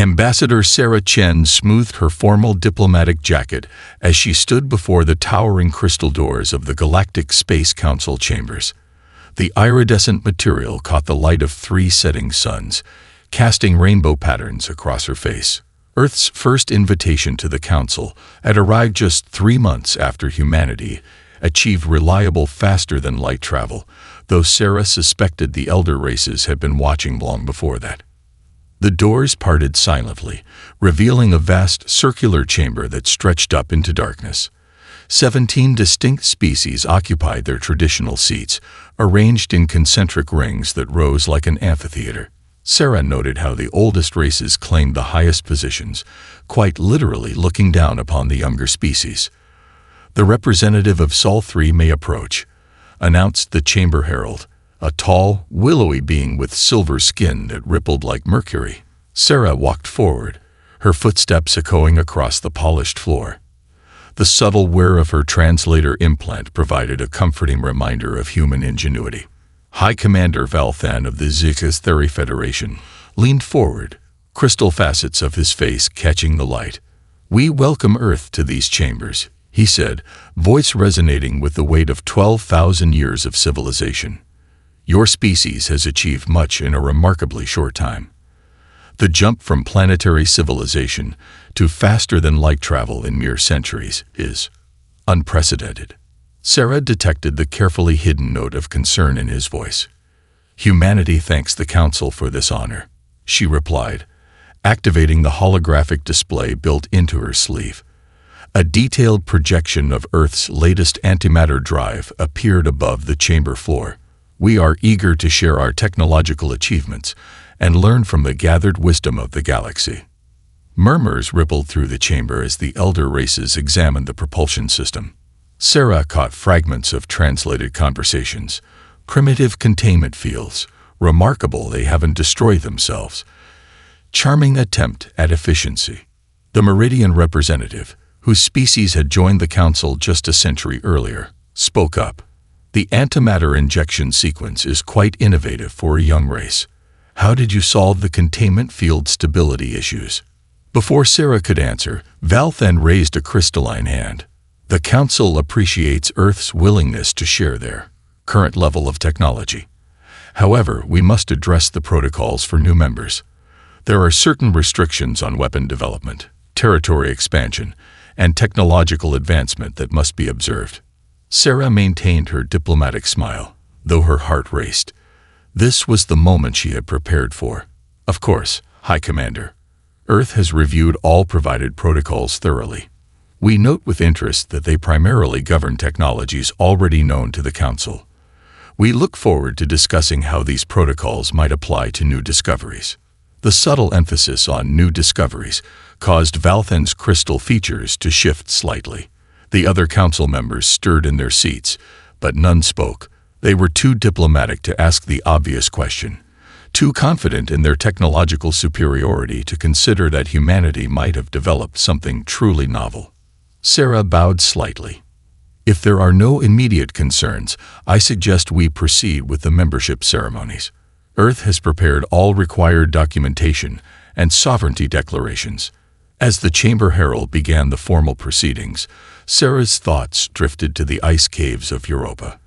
Ambassador Sarah Chen smoothed her formal diplomatic jacket as she stood before the towering crystal doors of the Galactic Space Council chambers. The iridescent material caught the light of 3 setting suns, casting rainbow patterns across her face. Earth's first invitation to the Council had arrived just 3 months after humanity achieved reliable faster-than-light travel, though Sarah suspected the elder races had been watching long before that. The doors parted silently, revealing a vast circular chamber that stretched up into darkness. 17 distinct species occupied their traditional seats, arranged in concentric rings that rose like an amphitheater. Sarah noted how the oldest races claimed the highest positions, quite literally looking down upon the younger species. "The representative of Sol 3 may approach," announced the chamber herald, a tall, willowy being with silver skin that rippled like mercury. Sarah walked forward, her footsteps echoing across the polished floor. The subtle whir of her translator implant provided a comforting reminder of human ingenuity. High Commander Valthan of the Zikastheri Federation leaned forward, crystal facets of his face catching the light. "We welcome Earth to these chambers," he said, voice resonating with the weight of 12,000 years of civilization. "Your species has achieved much in a remarkably short time. The jump from planetary civilization to faster-than-light travel in mere centuries is unprecedented." Sarah detected the carefully hidden note of concern in his voice. "Humanity thanks the Council for this honor," she replied, activating the holographic display built into her sleeve. A detailed projection of Earth's latest antimatter drive appeared above the chamber floor. "We are eager to share our technological achievements and learn from the gathered wisdom of the galaxy." Murmurs rippled through the chamber as the elder races examined the propulsion system. Sarah caught fragments of translated conversations. "Primitive containment fields. Remarkable they haven't destroyed themselves. Charming attempt at efficiency." The Meridian representative, whose species had joined the Council just a century earlier, spoke up. "The antimatter injection sequence is quite innovative for a young race. How did you solve the containment field stability issues?" Before Sarah could answer, Valthan raised a crystalline hand. "The Council appreciates Earth's willingness to share their current level of technology. However, we must address the protocols for new members. There are certain restrictions on weapon development, territory expansion, and technological advancement that must be observed." Sarah maintained her diplomatic smile, though her heart raced. This was the moment she had prepared for. "Of course, High Commander. Earth has reviewed all provided protocols thoroughly. We note with interest that they primarily govern technologies already known to the Council. We look forward to discussing how these protocols might apply to new discoveries." The subtle emphasis on new discoveries caused Valthan's crystal features to shift slightly. The other Council members stirred in their seats, but none spoke. They were too diplomatic to ask the obvious question, too confident in their technological superiority to consider that humanity might have developed something truly novel. Sarah bowed slightly. "If there are no immediate concerns, I suggest we proceed with the membership ceremonies. Earth has prepared all required documentation and sovereignty declarations." As the chamber herald began the formal proceedings, Sarah's thoughts drifted to the ice caves of Europa,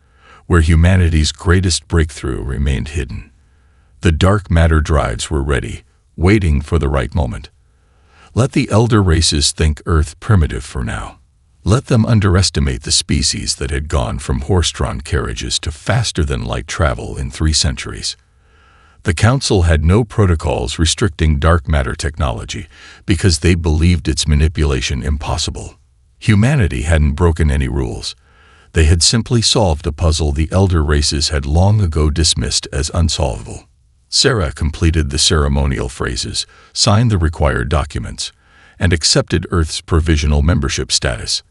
where humanity's greatest breakthrough remained hidden. The dark matter drives were ready, waiting for the right moment. Let the elder races think Earth primitive for now. Let them underestimate the species that had gone from horse-drawn carriages to faster-than-light travel in 3 centuries. The Council had no protocols restricting dark matter technology because they believed its manipulation impossible. Humanity hadn't broken any rules. They had simply solved a puzzle the elder races had long ago dismissed as unsolvable. Sarah completed the ceremonial phrases, signed the required documents, and accepted Earth's provisional membership status.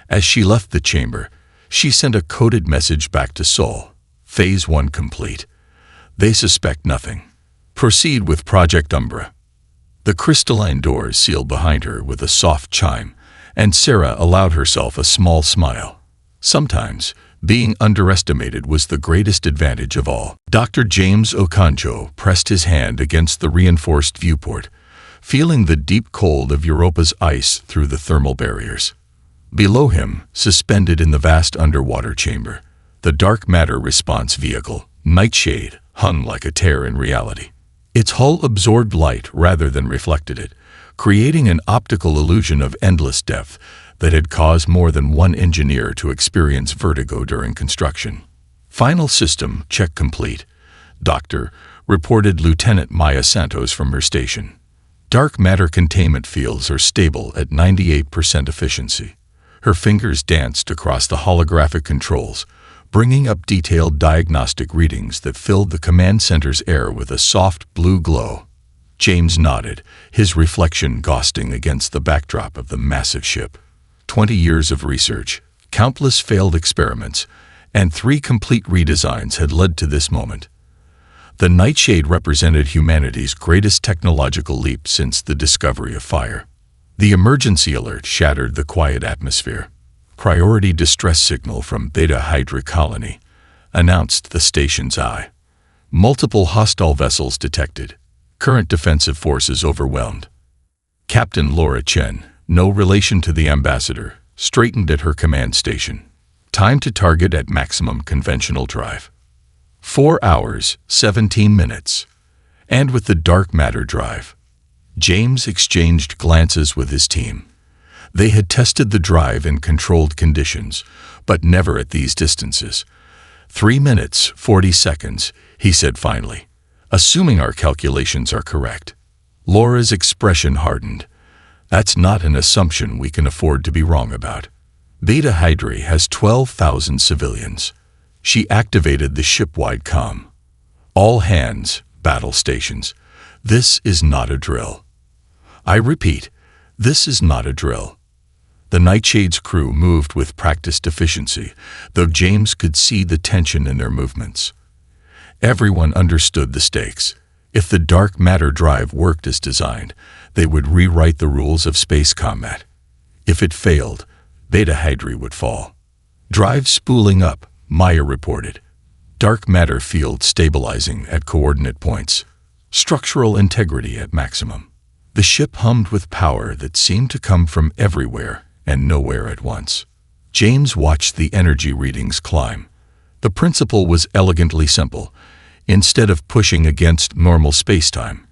As she left the chamber, she sent a coded message back to Sol. "Phase 1 complete. They suspect nothing. Proceed with Project Umbra." The crystalline doors sealed behind her with a soft chime, and Sarah allowed herself a small smile. Sometimes, being underestimated was the greatest advantage of all. Dr. James Okonjo pressed his hand against the reinforced viewport, feeling the deep cold of Europa's ice through the thermal barriers. Below him, suspended in the vast underwater chamber, the dark matter response vehicle, Nightshade, hung like a tear in reality. Its hull absorbed light rather than reflected it, creating an optical illusion of endless depth that had caused more than one engineer to experience vertigo during construction. Final system check complete. Doctor, reported Lieutenant Maya Santos from her station. Dark matter containment fields are stable at 98% efficiency. Her fingers danced across the holographic controls, bringing up detailed diagnostic readings that filled the command center's air with a soft blue glow. James nodded, his reflection ghosting against the backdrop of the massive ship. 20 years of research, countless failed experiments, and 3 complete redesigns had led to this moment. The Nightshade represented humanity's greatest technological leap since the discovery of fire. The emergency alert shattered the quiet atmosphere. Priority distress signal from Beta Hydra colony, announced the station's eye. Multiple hostile vessels detected. Current defensive forces overwhelmed. Captain Laura Chen, no relation to the ambassador, straightened at her command station. Time to target at maximum conventional drive. 4 hours, 17 minutes. And with the dark matter drive. James exchanged glances with his team. They had tested the drive in controlled conditions, but never at these distances. 3 minutes, 40 seconds, he said finally, assuming our calculations are correct. Laura's expression hardened. That's not an assumption we can afford to be wrong about. Beta Hydra has 12,000 civilians. She activated the ship-wide comm. All hands, battle stations. This is not a drill. I repeat, this is not a drill. The Nightshade's crew moved with practiced efficiency, though James could see the tension in their movements. Everyone understood the stakes. If the dark matter drive worked as designed, they would rewrite the rules of space combat. If it failed, Beta Hydra would fall. Drive spooling up, Maya reported. Dark matter field stabilizing at coordinate points. Structural integrity at maximum. The ship hummed with power that seemed to come from everywhere and nowhere at once. James watched the energy readings climb. The principle was elegantly simple. Instead of pushing against normal spacetime,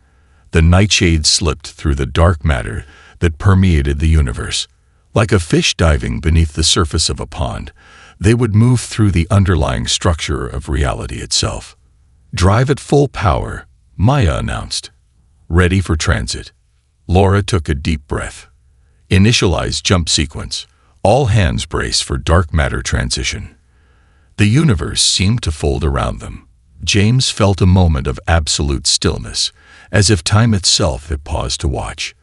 the Nightshade slipped through the dark matter that permeated the universe. Like a fish diving beneath the surface of a pond, they would move through the underlying structure of reality itself. Drive at full power, Maya announced. Ready for transit. Laura took a deep breath. Initialize jump sequence. All hands brace for dark matter transition. The universe seemed to fold around them. James felt a moment of absolute stillness, as if time itself had paused to watch.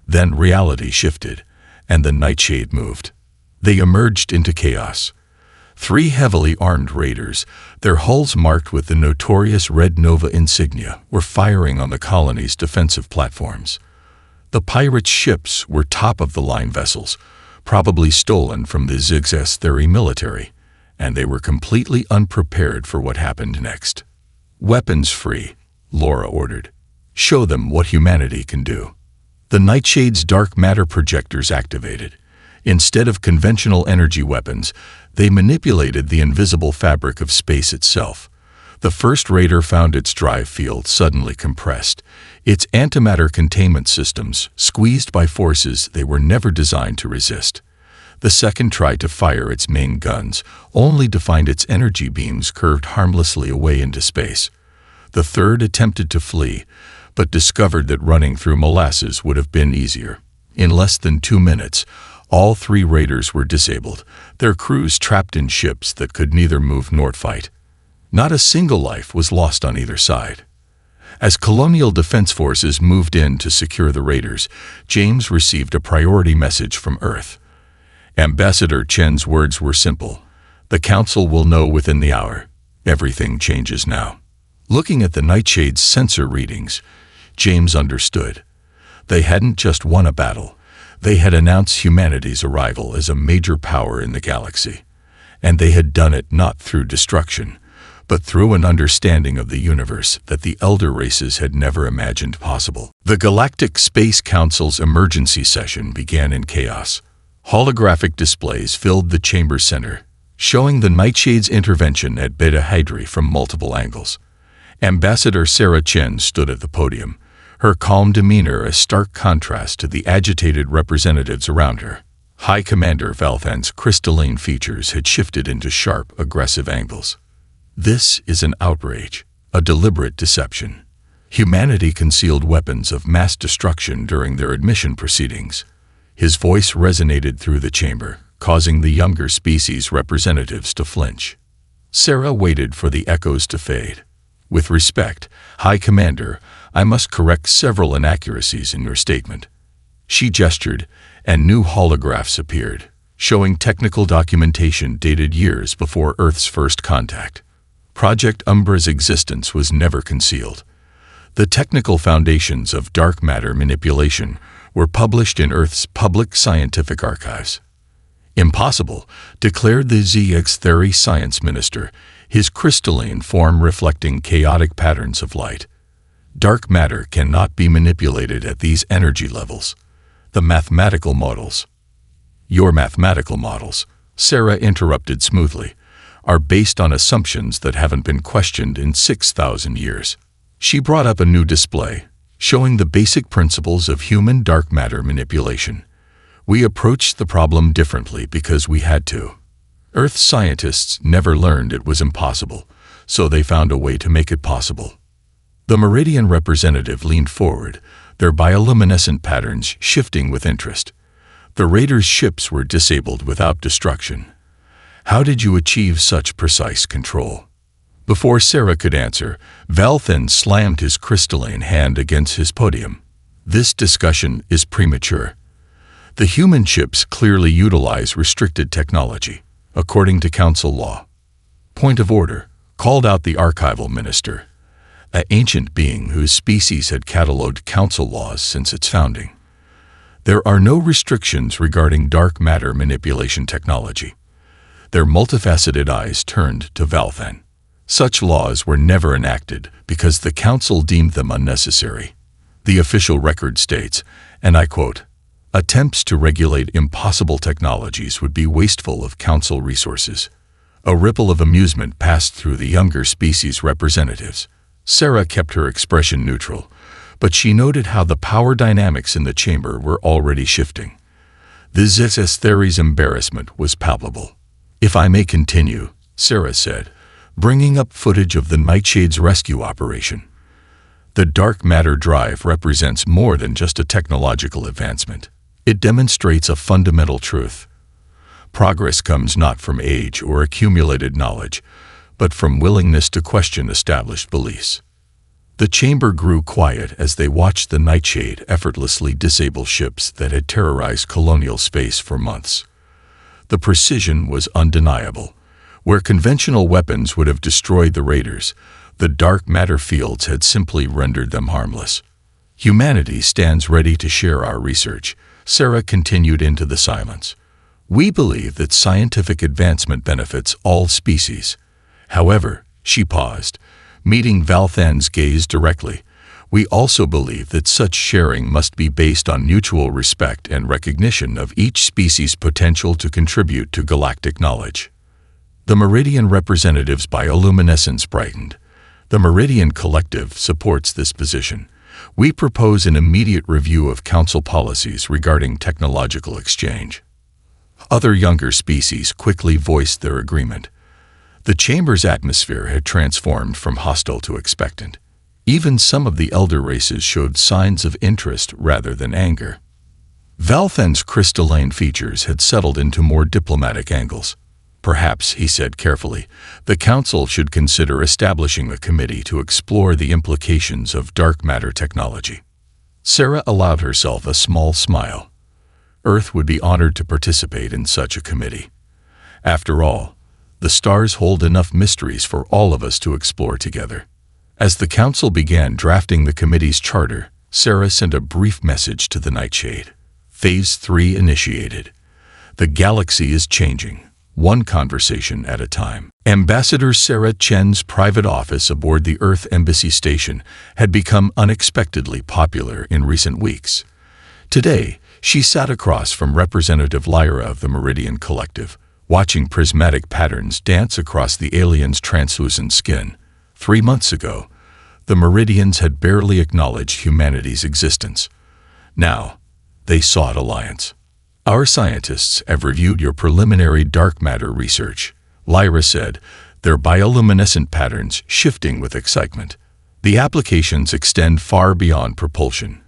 Then reality shifted, and the Nightshade moved. They emerged into chaos. 3 heavily armed raiders, their hulls marked with the notorious Red Nova insignia, were firing on the colony's defensive platforms. The pirates' ships were top-of-the-line vessels, probably stolen from the Zigzag Theory military, and they were completely unprepared for what happened next. Weapons free, Laura ordered. Show them what humanity can do. The Nightshade's dark matter projectors activated. Instead of conventional energy weapons, they manipulated the invisible fabric of space itself. The first raider found its drive field suddenly compressed, its antimatter containment systems squeezed by forces they were never designed to resist. The second tried to fire its main guns, only to find its energy beams curved harmlessly away into space. The third attempted to flee, but discovered that running through molasses would have been easier. In less than 2 minutes, all 3 raiders were disabled, their crews trapped in ships that could neither move nor fight. Not a single life was lost on either side. As colonial defense forces moved in to secure the raiders, James received a priority message from Earth. Ambassador Chen's words were simple. The Council will know within the hour. Everything changes now. Looking at the Nightshade's sensor readings, James understood. They hadn't just won a battle. They had announced humanity's arrival as a major power in the galaxy. And they had done it not through destruction, but through an understanding of the universe that the elder races had never imagined possible. The Galactic Space Council's emergency session began in chaos. Holographic displays filled the chamber center, showing the Nightshade's intervention at Beta Hydri from multiple angles. Ambassador Sarah Chen stood at the podium, her calm demeanor a stark contrast to the agitated representatives around her. High Commander Valthan's crystalline features had shifted into sharp, aggressive angles. This is an outrage, a deliberate deception. Humanity concealed weapons of mass destruction during their admission proceedings. His voice resonated through the chamber, causing the younger species representatives to flinch. Sarah waited for the echoes to fade. With respect, High Commander, I must correct several inaccuracies in your statement. She gestured, and new holographs appeared, showing technical documentation dated years before Earth's first contact. Project Umbra's existence was never concealed. The technical foundations of dark matter manipulation were published in Earth's public scientific archives. Impossible, declared the HFY Science Minister, his crystalline form reflecting chaotic patterns of light. Dark matter cannot be manipulated at these energy levels. The mathematical models. Your mathematical models, Sarah interrupted smoothly, are based on assumptions that haven't been questioned in 6,000 years. She brought up a new display, showing the basic principles of human dark matter manipulation. We approached the problem differently because we had to. Earth scientists never learned it was impossible, so they found a way to make it possible. The Meridian representative leaned forward, their bioluminescent patterns shifting with interest. The raiders' ships were disabled without destruction. How did you achieve such precise control? Before Sarah could answer, Valthan slammed his crystalline hand against his podium. This discussion is premature. The human ships clearly utilize restricted technology, according to council law. Point of order, called out the archival minister, an ancient being whose species had catalogued council laws since its founding. There are no restrictions regarding dark matter manipulation technology. Their multifaceted eyes turned to Valthan. Such laws were never enacted because the council deemed them unnecessary. The official record states, and I quote, "Attempts to regulate impossible technologies would be wasteful of council resources." A ripple of amusement passed through the younger species representatives. Sarah kept her expression neutral, but she noted how the power dynamics in the chamber were already shifting. The HFY's embarrassment was palpable. "If I may continue," Sarah said, bringing up footage of the Nightshade's rescue operation. The dark matter drive represents more than just a technological advancement. It demonstrates a fundamental truth. Progress comes not from age or accumulated knowledge, but from willingness to question established beliefs. The chamber grew quiet as they watched the Nightshade effortlessly disable ships that had terrorized colonial space for months. The precision was undeniable. Where conventional weapons would have destroyed the raiders, the dark matter fields had simply rendered them harmless. Humanity stands ready to share our research, Sarah continued into the silence. We believe that scientific advancement benefits all species. However, she paused, meeting Valthan's gaze directly. We also believe that such sharing must be based on mutual respect and recognition of each species' potential to contribute to galactic knowledge. The Meridian representative's bioluminescence brightened. The Meridian Collective supports this position. We propose an immediate review of council policies regarding technological exchange. Other younger species quickly voiced their agreement. The chamber's atmosphere had transformed from hostile to expectant. Even some of the elder races showed signs of interest rather than anger. Valthan's crystalline features had settled into more diplomatic angles. Perhaps, he said carefully, the council should consider establishing a committee to explore the implications of dark matter technology. Sarah allowed herself a small smile. Earth would be honored to participate in such a committee. After all, the stars hold enough mysteries for all of us to explore together. As the council began drafting the committee's charter, Sarah sent a brief message to the Nightshade. Phase 3 initiated. The galaxy is changing. one conversation at a time. Ambassador Sarah Chen's private office aboard the Earth Embassy Station had become unexpectedly popular in recent weeks. Today, she sat across from Representative Lyra of the Meridian Collective, watching prismatic patterns dance across the alien's translucent skin. 3 months ago, the Meridians had barely acknowledged humanity's existence. Now, they sought alliance. "Our scientists have reviewed your preliminary dark matter research," Lyra said, their bioluminescent patterns shifting with excitement. "The applications extend far beyond propulsion.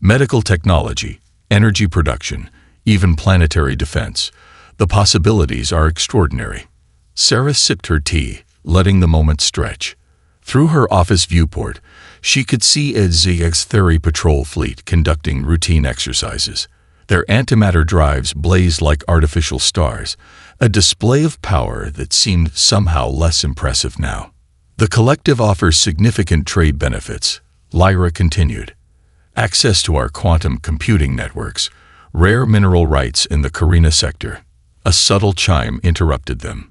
Medical technology, energy production, even planetary defense. The possibilities are extraordinary." Sarah sipped her tea, letting the moment stretch. Through her office viewport, she could see a HFY patrol fleet conducting routine exercises. Their antimatter drives blazed like artificial stars, a display of power that seemed somehow less impressive now. "The collective offers significant trade benefits," Lyra continued. "Access to our quantum computing networks, rare mineral rights in the Carina sector." A subtle chime interrupted them.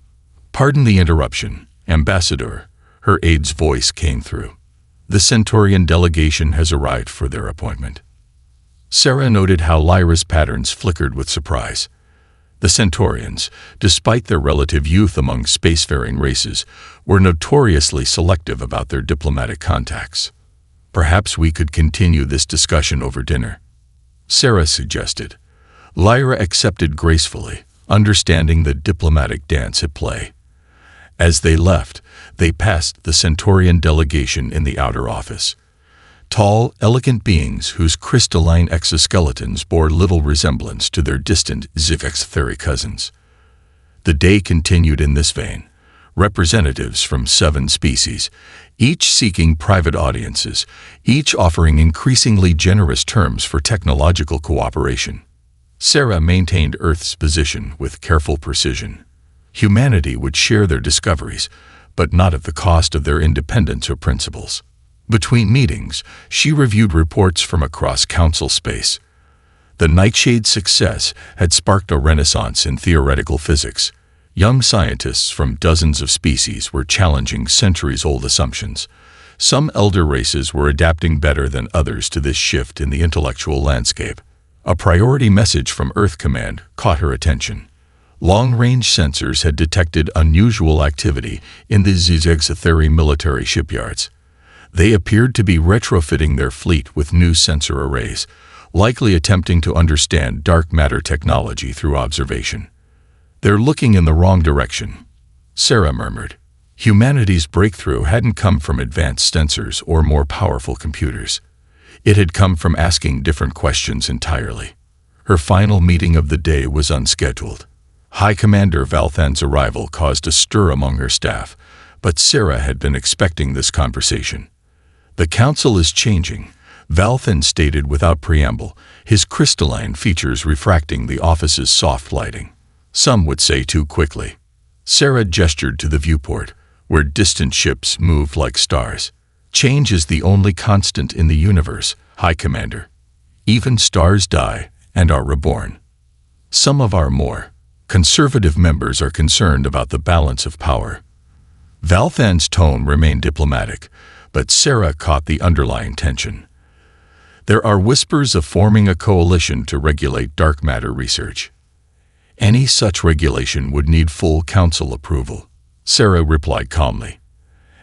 "Pardon the interruption, Ambassador," her aide's voice came through. "The Centaurian delegation has arrived for their appointment." Sarah noted how Lyra's patterns flickered with surprise. The Centaurians, despite their relative youth among spacefaring races, were notoriously selective about their diplomatic contacts. "Perhaps we could continue this discussion over dinner," Sarah suggested. Lyra accepted gracefully, understanding the diplomatic dance at play. As they left, they passed the Centaurian delegation in the outer office. Tall, elegant beings whose crystalline exoskeletons bore little resemblance to their distant HFY cousins. The day continued in this vein. Representatives from 7 species, each seeking private audiences, each offering increasingly generous terms for technological cooperation. Sarah maintained Earth's position with careful precision. Humanity would share their discoveries, but not at the cost of their independence or principles. Between meetings, she reviewed reports from across Council space. The Nightshade's success had sparked a renaissance in theoretical physics. Young scientists from dozens of species were challenging centuries-old assumptions. Some elder races were adapting better than others to this shift in the intellectual landscape. A priority message from Earth Command caught her attention. Long-range sensors had detected unusual activity in the HFY military shipyards. They appeared to be retrofitting their fleet with new sensor arrays, likely attempting to understand dark matter technology through observation. "They're looking in the wrong direction," Sarah murmured. Humanity's breakthrough hadn't come from advanced sensors or more powerful computers. It had come from asking different questions entirely. Her final meeting of the day was unscheduled. High Commander Valthan's arrival caused a stir among her staff, but Sarah had been expecting this conversation. "The Council is changing," Valthan stated without preamble, his crystalline features refracting the office's soft lighting. Some would say too quickly. Sarah gestured to the viewport, where distant ships moved like stars. "Change is the only constant in the universe, High Commander. Even stars die and are reborn. Some of our more conservative members are concerned about the balance of power." Valthan's tone remained diplomatic, but Sarah caught the underlying tension. "There are whispers of forming a coalition to regulate dark matter research. Any such regulation would need full council approval," Sarah replied calmly.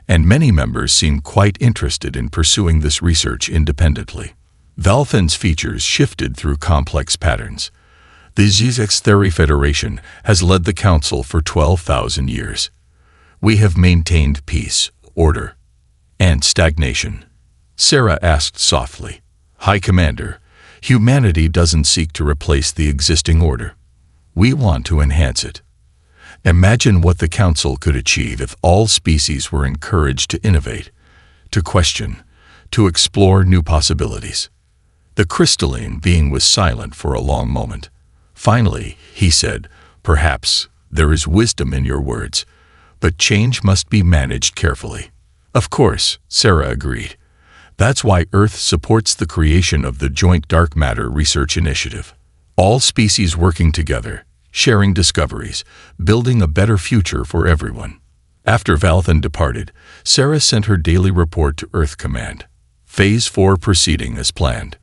"And many members seem quite interested in pursuing this research independently." Valthan's features shifted through complex patterns. "The HFY Federation has led the Council for 12,000 years. We have maintained peace, order, and stagnation." Sarah asked softly, "High Commander, humanity doesn't seek to replace the existing order. We want to enhance it. Imagine what the Council could achieve if all species were encouraged to innovate, to question, to explore new possibilities." The crystalline being was silent for a long moment. Finally, he said, "Perhaps there is wisdom in your words, but change must be managed carefully." "Of course," Sarah agreed. "That's why Earth supports the creation of the Joint Dark Matter Research Initiative. All species working together, sharing discoveries, building a better future for everyone. After Valthan departed, Sarah sent her daily report to Earth Command. Phase 4 proceeding as planned.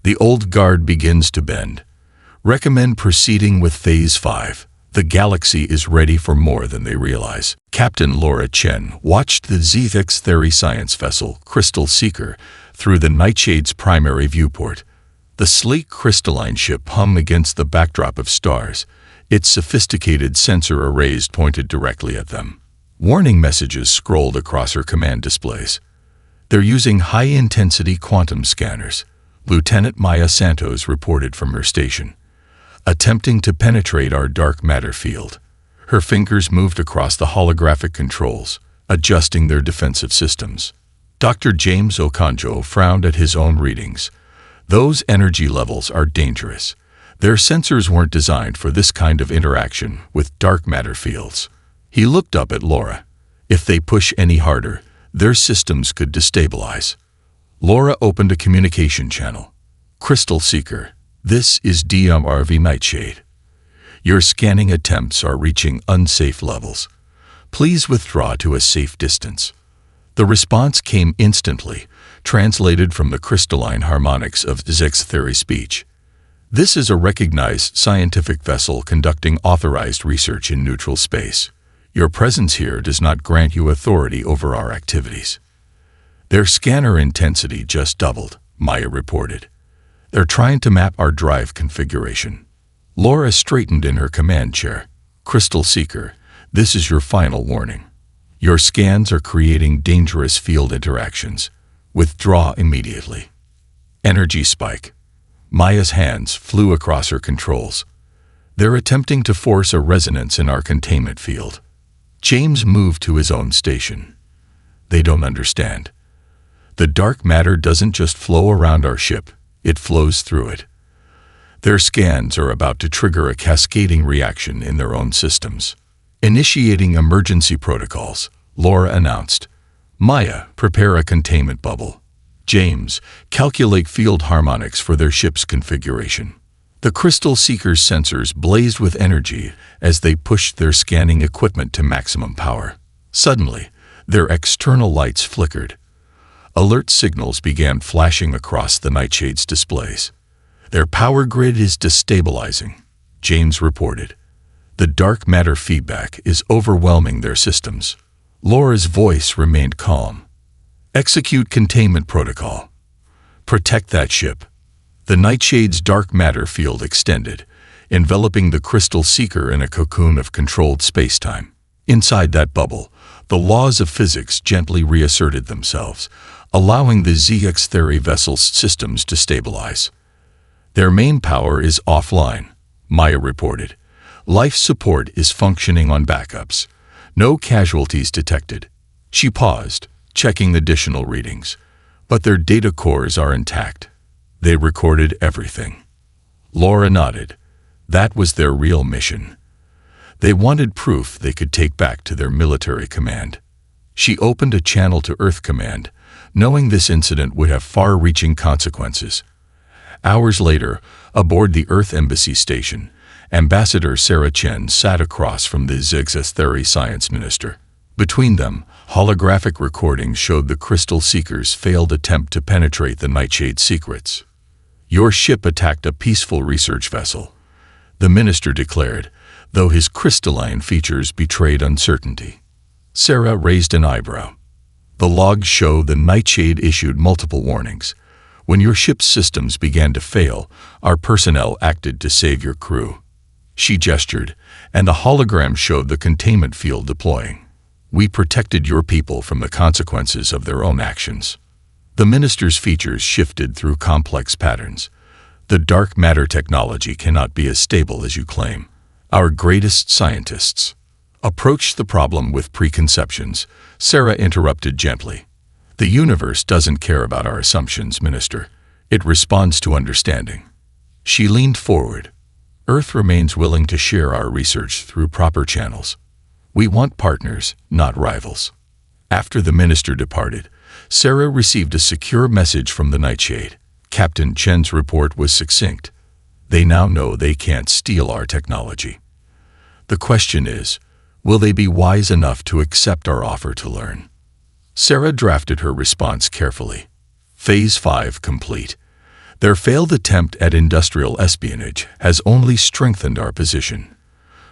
The old guard begins to bend. Recommend proceeding with Phase 5. The galaxy is ready for more than they realize. Captain Laura Chen watched the HFY science vessel, Crystal Seeker, through the Nightshade's primary viewport. The sleek crystalline ship hummed against the backdrop of stars, its sophisticated sensor arrays pointed directly at them. Warning messages scrolled across her command displays. They're using high-intensity quantum scanners, Lieutenant Maya Santos reported from her station, attempting to penetrate our dark matter field. Her fingers moved across the holographic controls, adjusting their defensive systems. Dr. James Okonjo frowned at his own readings. Those energy levels are dangerous. Their sensors weren't designed for this kind of interaction with dark matter fields. He looked up at Laura. If they push any harder, their systems could destabilize. Laura opened a communication channel. Crystal Seeker, this is DMRV Nightshade. Your scanning attempts are reaching unsafe levels. Please withdraw to a safe distance. The response came instantly, translated from the crystalline harmonics of HFY speech. This is a recognized scientific vessel conducting authorized research in neutral space. Your presence here does not grant you authority over our activities. Their scanner intensity just doubled, Maya reported. They're trying to map our drive configuration. Laura straightened in her command chair. Crystal Seeker, this is your final warning. Your scans are creating dangerous field interactions. Withdraw immediately. Energy spike. Maya's hands flew across her controls. They're attempting to force a resonance in our containment field. James moved to his own station. They don't understand. The dark matter doesn't just flow around our ship, it flows through it. Their scans are about to trigger a cascading reaction in their own systems. Initiating emergency protocols, Laura announced. Maya, prepare a containment bubble. James, calculate field harmonics for their ship's configuration. The Crystal Seeker's sensors blazed with energy as they pushed their scanning equipment to maximum power. Suddenly, their external lights flickered. Alert signals began flashing across the Nightshade's displays. Their power grid is destabilizing, James reported. The dark matter feedback is overwhelming their systems. Laura's voice remained calm. Execute containment protocol. Protect that ship. The Nightshade's dark matter field extended, enveloping the Crystal Seeker in a cocoon of controlled space-time. Inside that bubble, the laws of physics gently reasserted themselves, allowing the HFY vessel's systems to stabilize. Their main power is offline, Maya reported. Life support is functioning on backups. No casualties detected. She paused, checking additional readings. But their data cores are intact. They recorded everything. Laura nodded. That was their real mission. They wanted proof they could take back to their military command. She opened a channel to Earth Command, knowing this incident would have far-reaching consequences. Hours later, aboard the Earth Embassy station, Ambassador Sarah Chen sat across from the HFY Science Minister. Between them, holographic recordings showed the Crystal Seeker's failed attempt to penetrate the Nightshade's secrets. Your ship attacked a peaceful research vessel, the minister declared, though his crystalline features betrayed uncertainty. Sarah raised an eyebrow. The logs show the Nightshade issued multiple warnings. When your ship's systems began to fail, our personnel acted to save your crew. She gestured, and a hologram showed the containment field deploying. We protected your people from the consequences of their own actions. The minister's features shifted through complex patterns. The dark matter technology cannot be as stable as you claim. Our greatest scientists approached the problem with preconceptions, Sarah interrupted gently. The universe doesn't care about our assumptions, Minister. It responds to understanding. She leaned forward. Earth remains willing to share our research through proper channels. We want partners, not rivals. After the minister departed, Sarah received a secure message from the Nightshade. Captain Chen's report was succinct. They now know they can't steal our technology. The question is, will they be wise enough to accept our offer to learn? Sarah drafted her response carefully. Phase 5 complete. Their failed attempt at industrial espionage has only strengthened our position.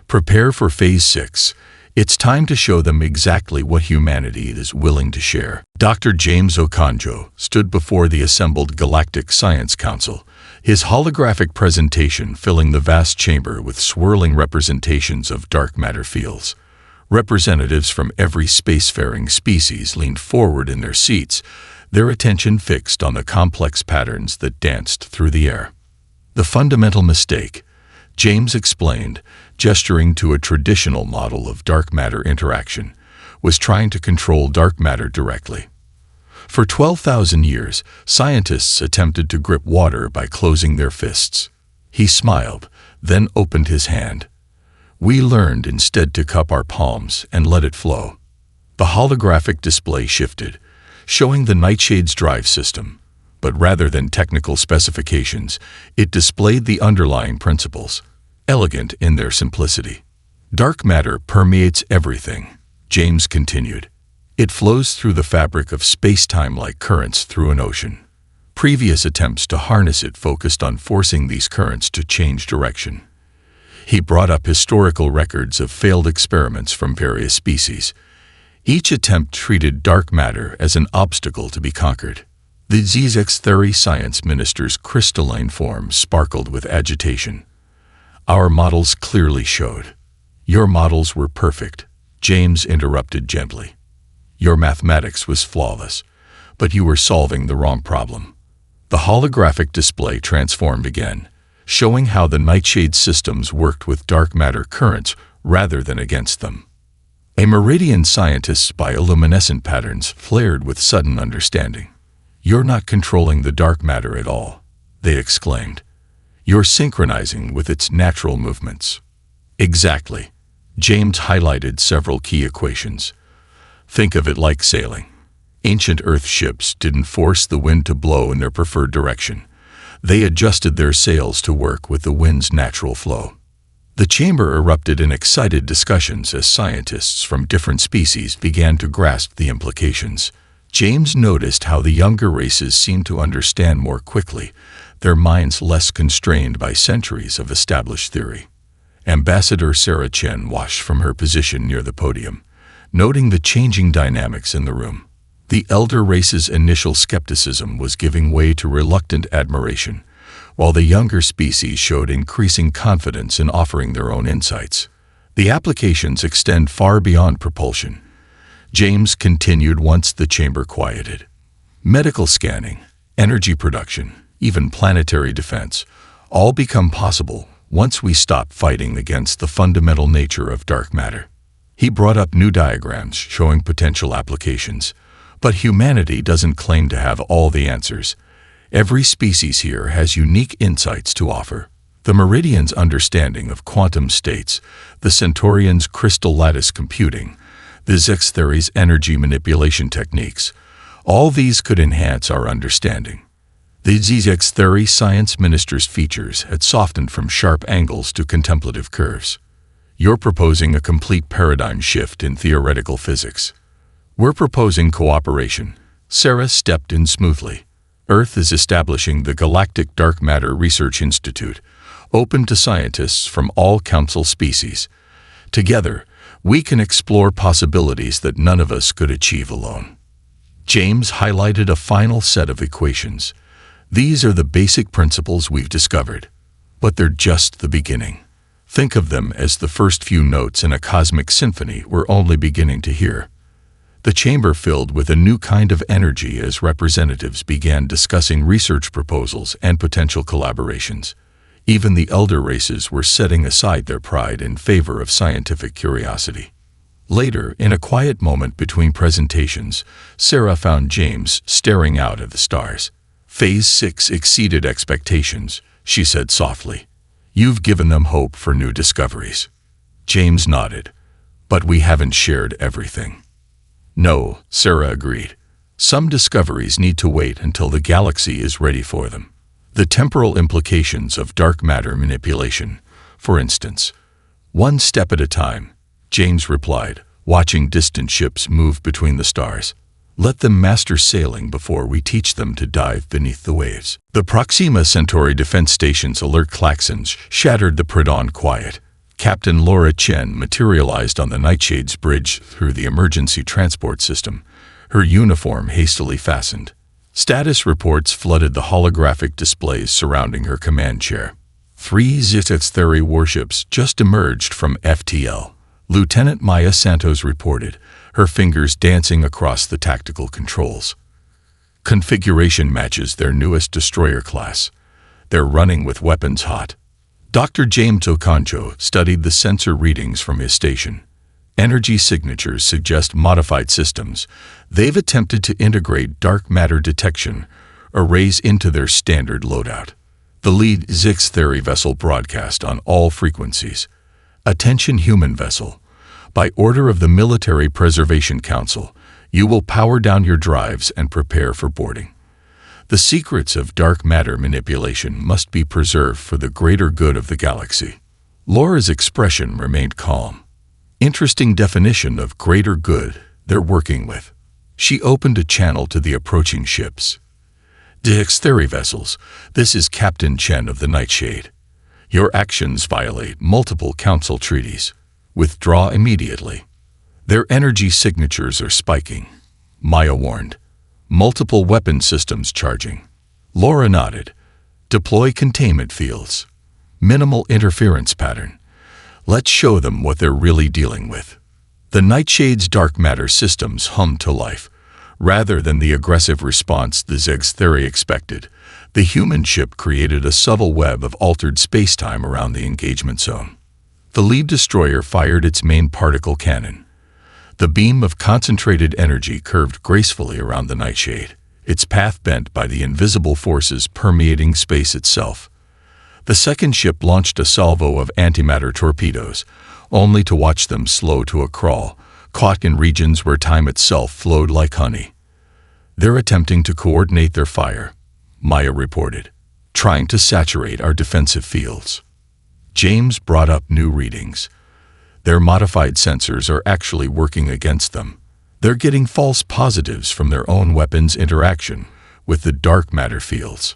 Prepare for Phase 6. It's time to show them exactly what humanity is willing to share. Dr. James Okonjo stood before the assembled Galactic Science Council, his holographic presentation filling the vast chamber with swirling representations of dark matter fields. Representatives from every spacefaring species leaned forward in their seats, their attention fixed on the complex patterns that danced through the air. The fundamental mistake, James explained, gesturing to a traditional model of dark matter interaction, was trying to control dark matter directly. For 12,000 years, scientists attempted to grip water by closing their fists. He smiled, then opened his hand. We learned instead to cup our palms and let it flow. The holographic display shifted, showing the Nightshade's drive system, but rather than technical specifications, it displayed the underlying principles, elegant in their simplicity. Dark matter permeates everything, James continued. It flows through the fabric of space-time like currents through an ocean. Previous attempts to harness it focused on forcing these currents to change direction. He brought up historical records of failed experiments from various species. Each attempt treated dark matter as an obstacle to be conquered. The HFY Science Minister's crystalline form sparkled with agitation. Our models clearly showed. Your models were perfect, James interrupted gently. Your mathematics was flawless, but you were solving the wrong problem. The holographic display transformed again, showing how the Nightshade systems worked with dark matter currents rather than against them. A meridian scientist's bioluminescent patterns flared with sudden understanding. You're not controlling the dark matter at all, they exclaimed. You're synchronizing with its natural movements. Exactly. James highlighted several key equations. Think of it like sailing. Ancient Earth ships didn't force the wind to blow in their preferred direction. They adjusted their sails to work with the wind's natural flow. The chamber erupted in excited discussions as scientists from different species began to grasp the implications. James noticed how the younger races seemed to understand more quickly, their minds less constrained by centuries of established theory. Ambassador Sarah Chen watched from her position near the podium, noting the changing dynamics in the room. The elder race's initial skepticism was giving way to reluctant admiration, while the younger species showed increasing confidence in offering their own insights. The applications extend far beyond propulsion, James continued once the chamber quieted. Medical scanning, energy production, even planetary defense, all become possible once we stop fighting against the fundamental nature of dark matter. He brought up new diagrams showing potential applications, but humanity doesn't claim to have all the answers. Every species here has unique insights to offer. The Meridian's understanding of quantum states, the Centaurian's crystal lattice computing, the HFY's energy manipulation techniques, all these could enhance our understanding. The HFY Science Minister's features had softened from sharp angles to contemplative curves. You're proposing a complete paradigm shift in theoretical physics. We're proposing cooperation. Sarah stepped in smoothly. Earth is establishing the Galactic Dark Matter Research Institute, open to scientists from all council species. Together, we can explore possibilities that none of us could achieve alone. James highlighted a final set of equations. These are the basic principles we've discovered, but they're just the beginning. Think of them as the first few notes in a cosmic symphony we're only beginning to hear. The chamber filled with a new kind of energy as representatives began discussing research proposals and potential collaborations. Even the elder races were setting aside their pride in favor of scientific curiosity. Later, in a quiet moment between presentations, Sarah found James staring out at the stars. Phase 6 exceeded expectations, she said softly. You've given them hope for new discoveries. James nodded. But we haven't shared everything. No, Sarah agreed. Some discoveries need to wait until the galaxy is ready for them. The temporal implications of dark matter manipulation, for instance. "One step at a time," James replied, watching distant ships move between the stars. "Let them master sailing before we teach them to dive beneath the waves." The Proxima Centauri defense station's alert klaxons shattered the pre-dawn quiet. Captain Laura Chen materialized on the Nightshade's bridge through the emergency transport system, her uniform hastily fastened. Status reports flooded the holographic displays surrounding her command chair. 3 HFY warships just emerged from FTL. Lieutenant Maya Santos reported, her fingers dancing across the tactical controls. Configuration matches their newest destroyer class. They're running with weapons hot. Dr. James Okonjo studied the sensor readings from his station. Energy signatures suggest modified systems. They've attempted to integrate dark matter detection arrays into their standard loadout. The lead HFY vessel broadcast on all frequencies. "Attention human vessel. By order of the Military Preservation Council, you will power down your drives and prepare for boarding. The secrets of dark matter manipulation must be preserved for the greater good of the galaxy." Laura's expression remained calm. Interesting definition of greater good they're working with. She opened a channel to the approaching ships. "HFY vessels, this is Captain Chen of the Nightshade. Your actions violate multiple council treaties. Withdraw immediately." "Their energy signatures are spiking," Maya warned. "Multiple weapon systems charging." Laura nodded. "Deploy containment fields. Minimal interference pattern. Let's show them what they're really dealing with." The Nightshade's dark matter systems hummed to life. Rather than the aggressive response the HFY expected, the human ship created a subtle web of altered spacetime around the engagement zone. The lead destroyer fired its main particle cannon. The beam of concentrated energy curved gracefully around the Nightshade, its path bent by the invisible forces permeating space itself. The second ship launched a salvo of antimatter torpedoes, only to watch them slow to a crawl, caught in regions where time itself flowed like honey. "They're attempting to coordinate their fire," Maya reported, "trying to saturate our defensive fields." James brought up new readings. Their modified sensors are actually working against them. They're getting false positives from their own weapons' interaction with the dark matter fields.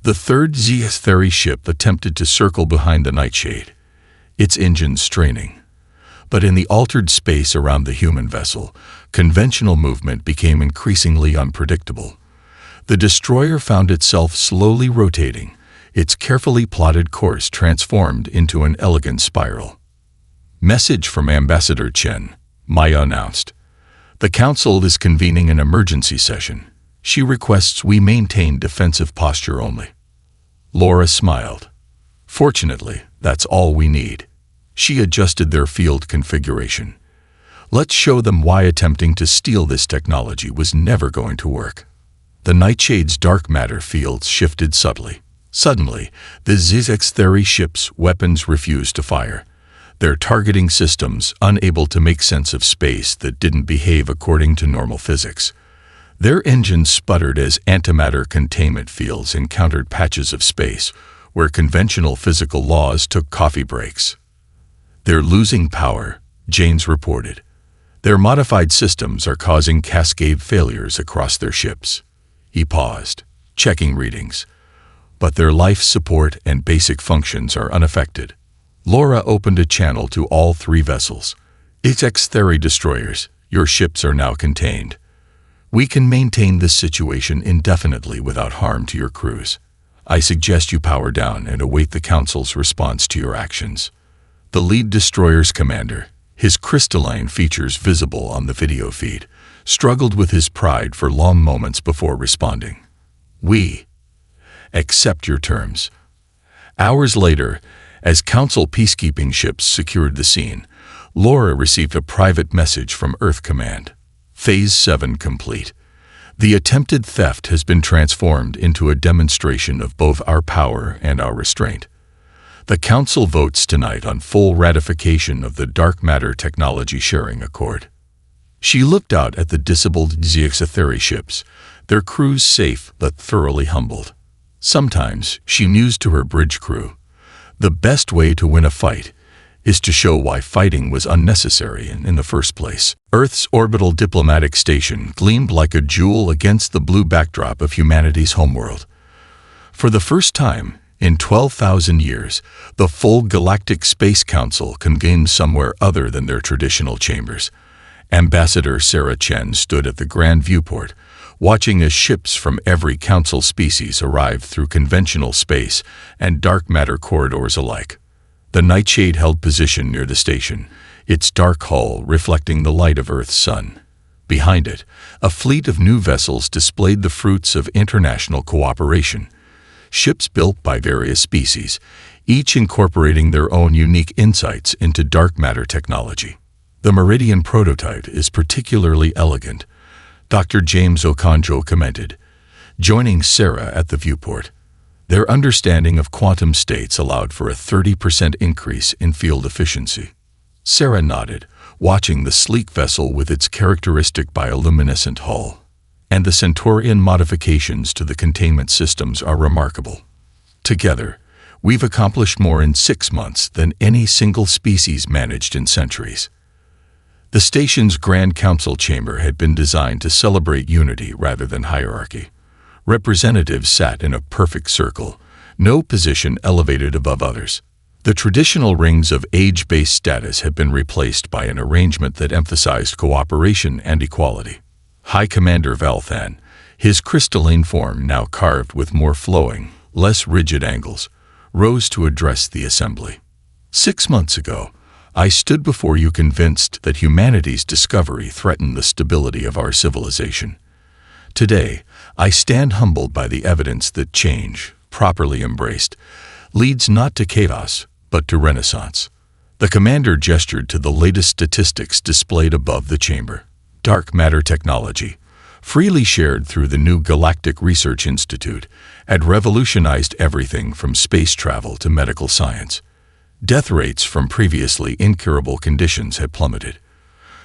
The third HFY ship attempted to circle behind the Nightshade, its engines straining. But in the altered space around the human vessel, conventional movement became increasingly unpredictable. The destroyer found itself slowly rotating, its carefully plotted course transformed into an elegant spiral. "Message from Ambassador Chen," Maya announced. "The Council is convening an emergency session. She requests we maintain defensive posture only." Laura smiled. "Fortunately, that's all we need." She adjusted their field configuration. "Let's show them why attempting to steal this technology was never going to work." The Nightshade's dark matter fields shifted subtly. Suddenly, the HFY ship's weapons refused to fire. Their targeting systems unable to make sense of space that didn't behave according to normal physics. Their engines sputtered as antimatter containment fields encountered patches of space where conventional physical laws took coffee breaks. "They're losing power," James reported. "Their modified systems are causing cascade failures across their ships." He paused, checking readings. "But their life support and basic functions are unaffected." Laura opened a channel to all 3 vessels. "HFY destroyers, your ships are now contained. We can maintain this situation indefinitely without harm to your crews. I suggest you power down and await the Council's response to your actions." The lead destroyer's commander, his crystalline features visible on the video feed, struggled with his pride for long moments before responding. "We accept your terms." Hours later, as Council peacekeeping ships secured the scene, Laura received a private message from Earth Command. Phase 7 complete. The attempted theft has been transformed into a demonstration of both our power and our restraint. The Council votes tonight on full ratification of the Dark Matter Technology Sharing Accord. She looked out at the disabled HFY ships, their crews safe but thoroughly humbled. Sometimes she mused to her bridge crew, "The best way to win a fight is to show why fighting was unnecessary in the first place. Earth's orbital diplomatic station gleamed like a jewel against the blue backdrop of humanity's homeworld. For the first time in 12,000 years, the full Galactic Space Council convened somewhere other than their traditional chambers. Ambassador Sarah Chen stood at the grand viewport, watching as ships from every council species arrived through conventional space and dark matter corridors alike. The Nightshade held position near the station, its dark hull reflecting the light of Earth's sun. Behind it, a fleet of new vessels displayed the fruits of international cooperation. Ships built by various species, each incorporating their own unique insights into dark matter technology. The Meridian prototype is particularly elegant, Dr. James Okonjo commented, joining Sarah at the viewport. Their understanding of quantum states allowed for a 30% increase in field efficiency. Sarah nodded, watching the sleek vessel with its characteristic bioluminescent hull. And the Centaurian modifications to the containment systems are remarkable. Together, we've accomplished more in 6 months than any single species managed in centuries. The station's Grand Council chamber had been designed to celebrate unity rather than hierarchy. Representatives sat in a perfect circle, no position elevated above others. The traditional rings of age-based status had been replaced by an arrangement that emphasized cooperation and equality. High Commander Valthan, his crystalline form now carved with more flowing, less rigid angles, rose to address the assembly. 6 months ago, I stood before you convinced that humanity's discovery threatened the stability of our civilization. Today, I stand humbled by the evidence that change, properly embraced, leads not to chaos, but to renaissance. The commander gestured to the latest statistics displayed above the chamber. Dark matter technology, freely shared through the new Galactic Research Institute, had revolutionized everything from space travel to medical science. Death rates from previously incurable conditions had plummeted.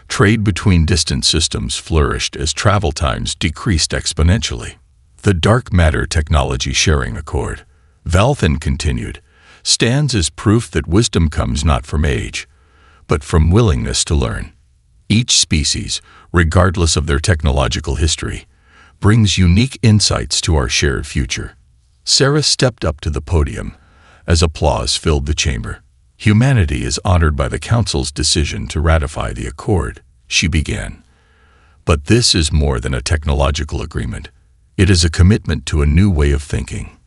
Trade between distant systems flourished as travel times decreased exponentially. The dark matter technology sharing accord, Valthan continued, stands as proof that wisdom comes not from age, but from willingness to learn. Each species, regardless of their technological history, brings unique insights to our shared future. Sarah stepped up to the podium as applause filled the chamber. Humanity is honored by the Council's decision to ratify the accord, she began. But this is more than a technological agreement. It is a commitment to a new way of thinking.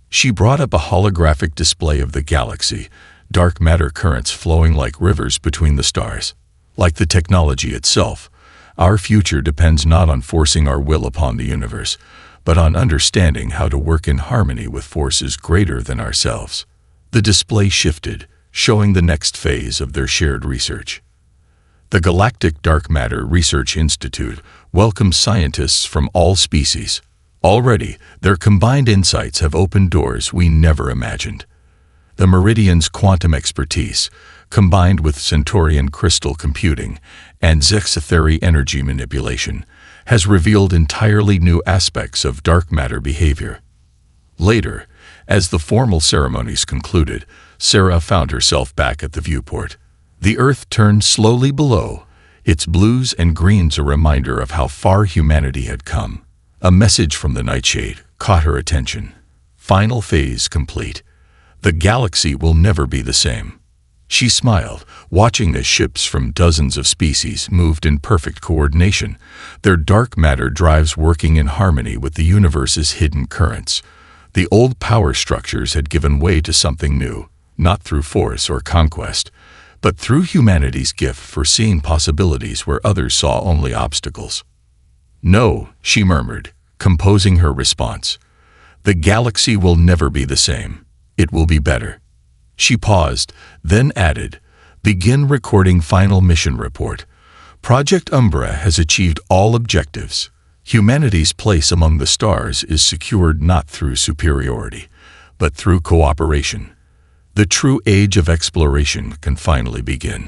She brought up a holographic display of the galaxy, dark matter currents flowing like rivers between the stars. Like the technology itself, our future depends not on forcing our will upon the universe, but on understanding how to work in harmony with forces greater than ourselves. The display shifted, showing the next phase of their shared research. The Galactic Dark Matter Research Institute welcomes scientists from all species. Already, their combined insights have opened doors we never imagined. The Meridian's quantum expertise, combined with Centaurian crystal computing and Zexatheri energy manipulation, has revealed entirely new aspects of dark matter behavior. Later, as the formal ceremonies concluded, Sarah found herself back at the viewport. The Earth turned slowly below, its blues and greens a reminder of how far humanity had come. A message from the Nightshade caught her attention. Final phase complete. The galaxy will never be the same. She smiled, watching as ships from dozens of species moved in perfect coordination, their dark matter drives working in harmony with the universe's hidden currents. The old power structures had given way to something new, not through force or conquest, but through humanity's gift for seeing possibilities where others saw only obstacles. "No," she murmured, composing her response. "The galaxy will never be the same. It will be better." She paused, then added, "Begin recording final mission report. Project Umbra has achieved all objectives. Humanity's place among the stars is secured not through superiority, but through cooperation. The true age of exploration can finally begin."